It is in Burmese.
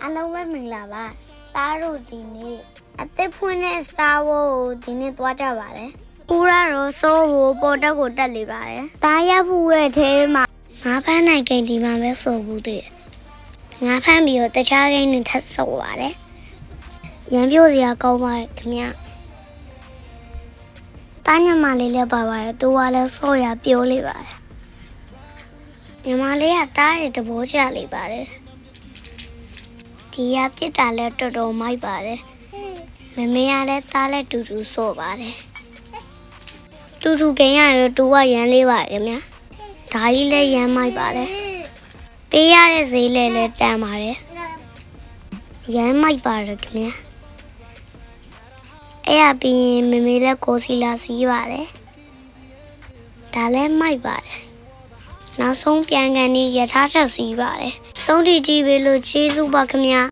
အားလုံးပဲမင်္ဂလာပါသားတို့ဒီနေ့အသက်ဖွင့်တဲ့ Star Wars ကိုဒီနေ့သွားကြပါတယ်။ဦးရတော့စိုးကိုပေါ်တက်ကိုတက်လေပါတယ်။သားရဖို့ရဲ့အဲမှာငါးဖမ်းနိုင်ကိန်းဒီမှာပဲစိုးဘူးတဲ့။ငါးဖမ်းပြီးတော့တခြားကိန်းတွေထပ်စိုးပါတယ်။ရံပြို့စရာကောင်းပါတယ်ခင်ဗျ။သားညမလေးလည်းပါပါတယ်။သူကလည်းစိုးရပြိုးလေးပါတယ်။ညီမလေးကတားရတဘောချလေးပါတယ်။ဒီရပြစ်တာလည်းတော်တော်မိုက်ပါတယ်မမေကလည်းသားလည်းတူတူဆော့ပါတယ်တူတူကိန်းရတော့တူကရမ်းလေးပါခင်ဗျာဒါကြီးလည်းရမ်းမိုက်ပါတယ်ပေးရတဲ့ဈေးလည်းတန်ပါတယ်ရမ်းမိုက်ပါတယ်ခင်ဗျာအဲ့ရပြီးရင်မမေလည်းကိုစီလာစီးပါတယ်ဒါလည်းမိုက်ပါတယ်နောက်ဆုံးပြန်ကန်ဒီရထားထက်စီးပါတယ်ဆုံးတီကြည့်ပေးလို့ကျေးဇူးပါခင်ဗျာ